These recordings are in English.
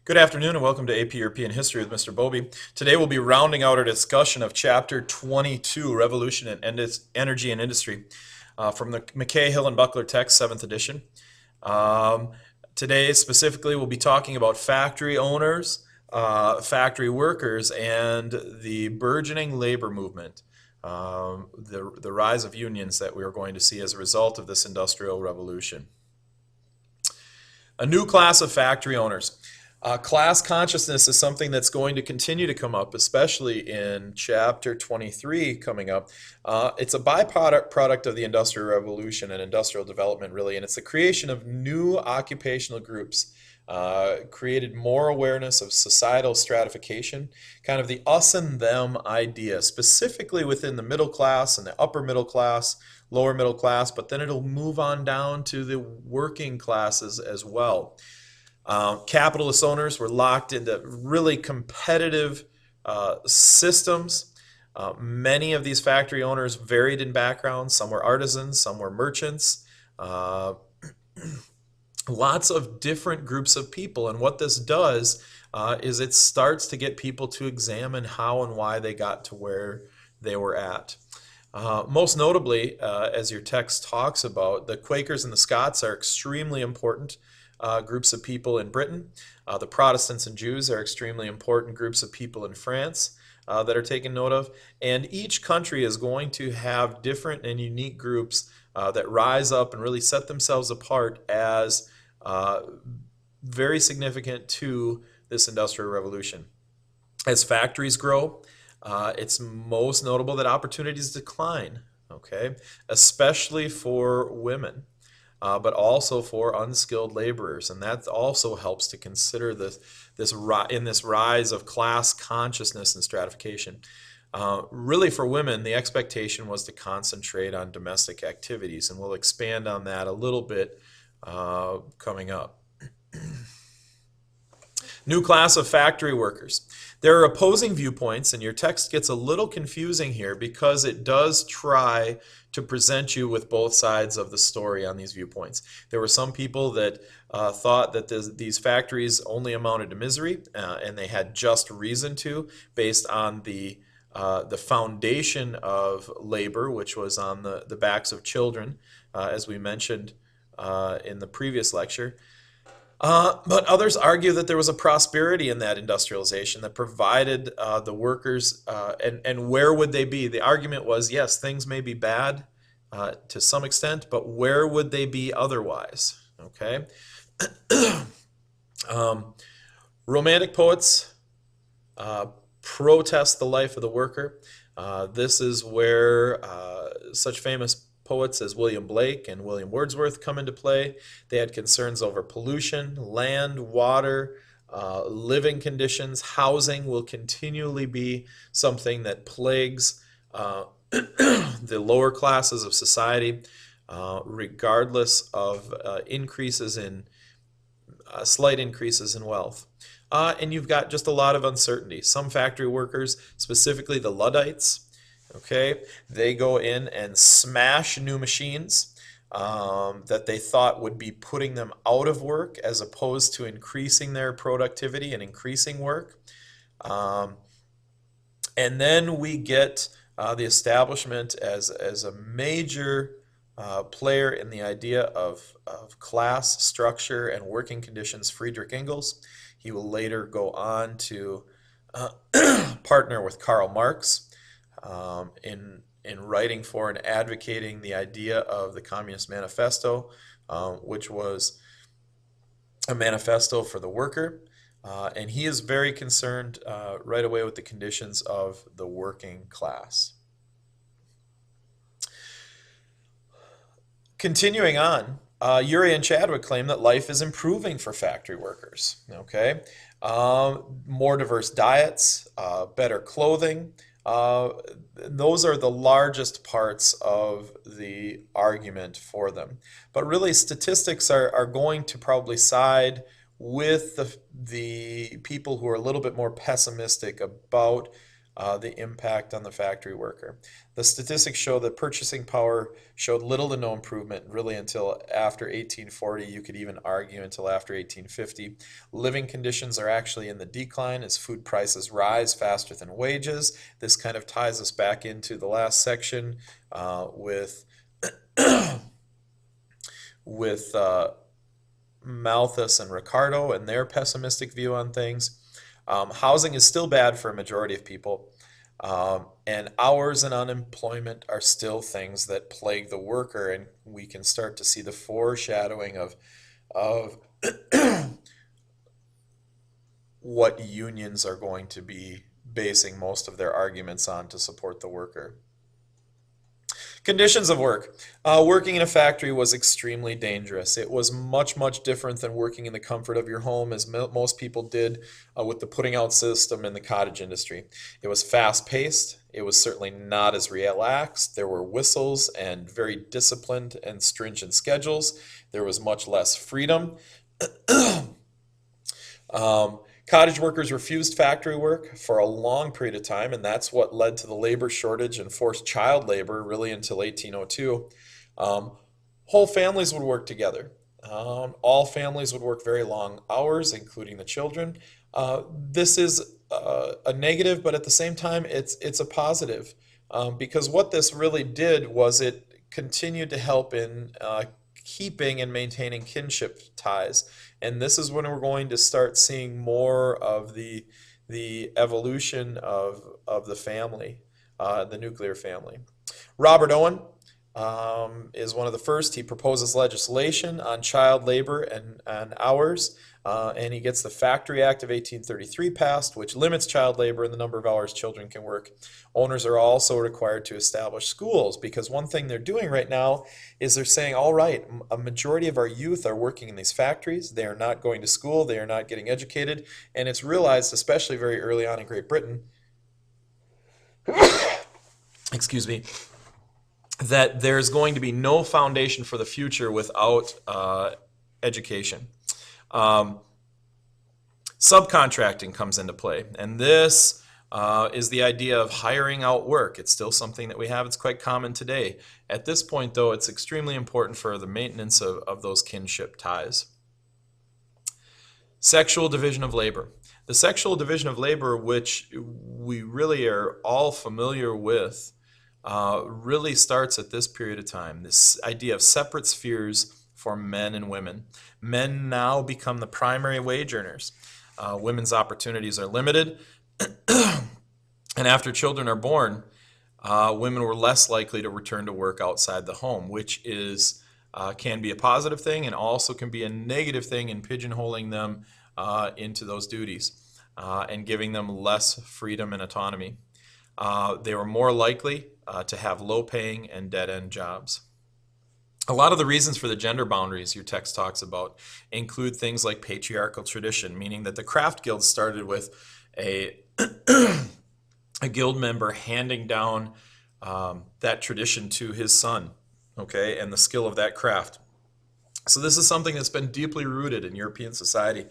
Good afternoon and welcome to AP European History with Mr. Bobby. Today we'll be rounding out our discussion of Chapter 22, Revolution in Energy and Industry, from the McKay, Hill, and Buckler text, 7th edition. Um, Today specifically we'll be talking about factory owners, factory workers, and the burgeoning labor movement, the rise of unions that we are going to see as a result of this industrial revolution. A new class of factory owners. Class consciousness is something that's going to continue to come up, especially in chapter 23 coming up. It's a byproduct of the Industrial Revolution and industrial development, really, and it's the creation of new occupational groups. Created more awareness of societal stratification, kind of the us and them idea, specifically within the middle class and the upper middle class, lower middle class, but then it'll move on down to the working classes as well. Capitalist owners were locked into really competitive systems. Many of these factory owners varied in background. Some were artisans, some were merchants. Lots of different groups of people. And what this does is it starts to get people to examine how and why they got to where they were at. Most notably, as your text talks about, the Quakers and the Scots are extremely important groups of people in Britain. The Protestants and Jews are extremely important groups of people in France that are taken note of. And each country is going to have different and unique groups that rise up and really set themselves apart as very significant to this industrial revolution. As factories grow, it's most notable that opportunities decline, okay, especially for women. But also for unskilled laborers, and that also helps to consider this rise of class consciousness and stratification. Really, for women, the expectation was to concentrate on domestic activities, and we'll expand on that a little bit coming up. New class of factory workers. There are opposing viewpoints, and your text gets a little confusing here because it does try to present you with both sides of the story on these viewpoints. There were some people that thought that these factories only amounted to misery, and they had just reason to, based on the foundation of labor, which was on the backs of children, as we mentioned in the previous lecture. But others argue that there was a prosperity in that industrialization that provided the workers, and where would they be? The argument was, yes, things may be bad to some extent, but where would they be otherwise? Okay. Romantic poets protest the life of the worker. This is where such famous poets as William Blake and William Wordsworth come into play. They had concerns over pollution, land, water, living conditions. Housing will continually be something that plagues the lower classes of society, regardless of slight increases in wealth. And you've got just a lot of uncertainty. Some factory workers, specifically the Luddites, okay, they go in and smash new machines that they thought would be putting them out of work as opposed to increasing their productivity and increasing work. And then we get the establishment as a major player in the idea of class structure and working conditions, Friedrich Engels. He will later go on to partner with Karl Marx in writing for and advocating the idea of the Communist Manifesto, which was a manifesto for the worker. And he is very concerned right away with the conditions of the working class. Continuing on, Urey and Chadwick claim that life is improving for factory workers. Okay, more diverse diets, better clothing. Those are the largest parts of the argument for them. But really, statistics are going to probably side with the people who are a little bit more pessimistic about the impact on the factory worker. The statistics show that purchasing power showed little to no improvement really until after 1840. You could even argue until after 1850. Living conditions are actually in the decline as food prices rise faster than wages. This kind of ties us back into the last section with with Malthus and Ricardo and their pessimistic view on things. Housing is still bad for a majority of people, and hours and unemployment are still things that plague the worker, and we can start to see the foreshadowing of what unions are going to be basing most of their arguments on to support the worker. Conditions of work. Working in a factory was extremely dangerous. It was much, much different than working in the comfort of your home, as most people did with the putting out system in the cottage industry. It was fast-paced. It was certainly not as relaxed. There were whistles and very disciplined and stringent schedules. There was much less freedom. Cottage workers refused factory work for a long period of time, and that's what led to the labor shortage and forced child labor really until 1802. Whole families would work together. All families would work very long hours, including the children. This is a negative, but at the same time, it's a positive because what this really did was it continued to help in keeping and maintaining kinship ties. And this is when we're going to start seeing more of the evolution of the family, the nuclear family. Robert Owen is one of the first. He proposes legislation on child labor and hours, and he gets the Factory Act of 1833 passed, which limits child labor and the number of hours children can work. Owners are also required to establish schools, because one thing they're doing right now is they're saying, all right, a majority of our youth are working in these factories. They are not going to school. They are not getting educated. And it's realized, especially very early on in Great Britain, excuse me, that there's going to be no foundation for the future without education. Subcontracting comes into play, and this is the idea of hiring out work. It's still something that we have. It's quite common today. At this point, though, it's extremely important for the maintenance of those kinship ties. Sexual division of labor. The sexual division of labor, which we really are all familiar with, really starts at this period of time. This idea of separate spheres for men and women. Men now become the primary wage earners. Women's opportunities are limited. And after children are born, women were less likely to return to work outside the home, which can be a positive thing and also can be a negative thing in pigeonholing them into those duties and giving them less freedom and autonomy. They were more likely to have low-paying and dead-end jobs. A lot of the reasons for the gender boundaries your text talks about include things like patriarchal tradition, meaning that the craft guild started with a guild member handing down that tradition to his son, okay, and the skill of that craft. So this is something that's been deeply rooted in European society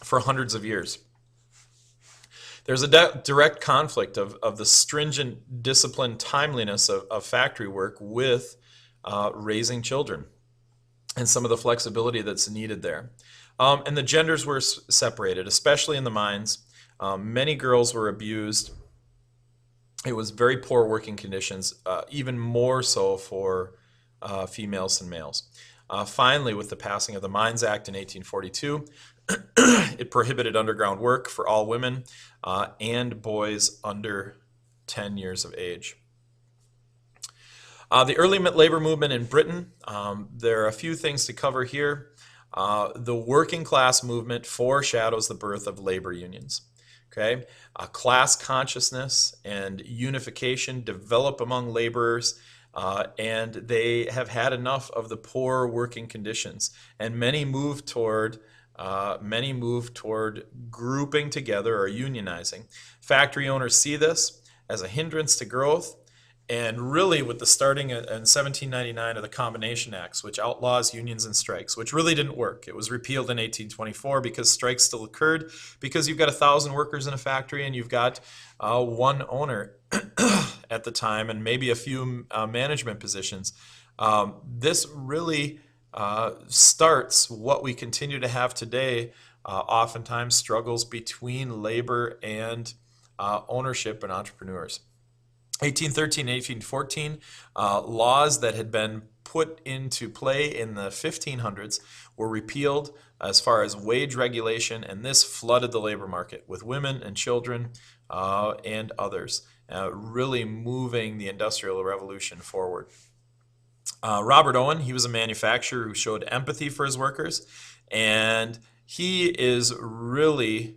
for hundreds of years. There's a direct conflict of the stringent disciplined timeliness of factory work with raising children and some of the flexibility that's needed there. And the genders were separated, especially in the mines. Many girls were abused. It was very poor working conditions, even more so for females than males. Finally, with the passing of the Mines Act in 1842, it prohibited underground work for all women and boys under 10 years of age. The early labor movement in Britain, there are a few things to cover here. The working class movement foreshadows the birth of labor unions. Okay, class consciousness and unification develop among laborers, and they have had enough of the poor working conditions, and many move toward grouping together or unionizing. Factory owners see this as a hindrance to growth, And really, with the starting in 1799 of the Combination Acts, which outlaws unions and strikes, which really didn't work. It was repealed in 1824 because strikes still occurred, because you've got 1,000 workers in a factory and you've got one owner at the time and maybe a few management positions. This really starts what we continue to have today, oftentimes struggles between labor and ownership and entrepreneurs. 1813 and 1814, laws that had been put into play in the 1500s were repealed as far as wage regulation, and this flooded the labor market with women and children and others, really moving the Industrial Revolution forward. Robert Owen, he was a manufacturer who showed empathy for his workers, and he is really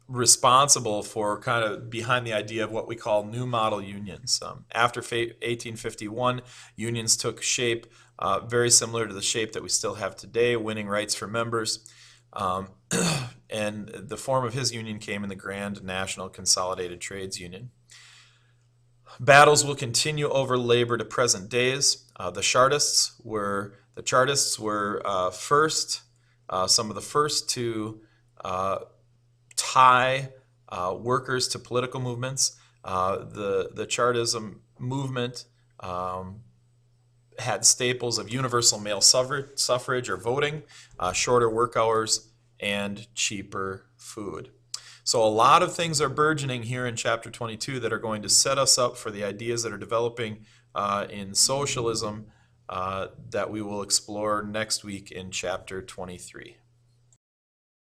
responsible for kind of behind the idea of what we call new model unions. After 1851, unions took shape very similar to the shape that we still have today, winning rights for members. And the form of his union came in the Grand National Consolidated Trades Union. Battles will continue over labor to present days. The Chartists were first, some of the first to tie workers to political movements. The Chartism movement had staples of universal male suffrage or voting, shorter work hours, and cheaper food. So a lot of things are burgeoning here in chapter 22 that are going to set us up for the ideas that are developing in socialism that we will explore next week in chapter 23.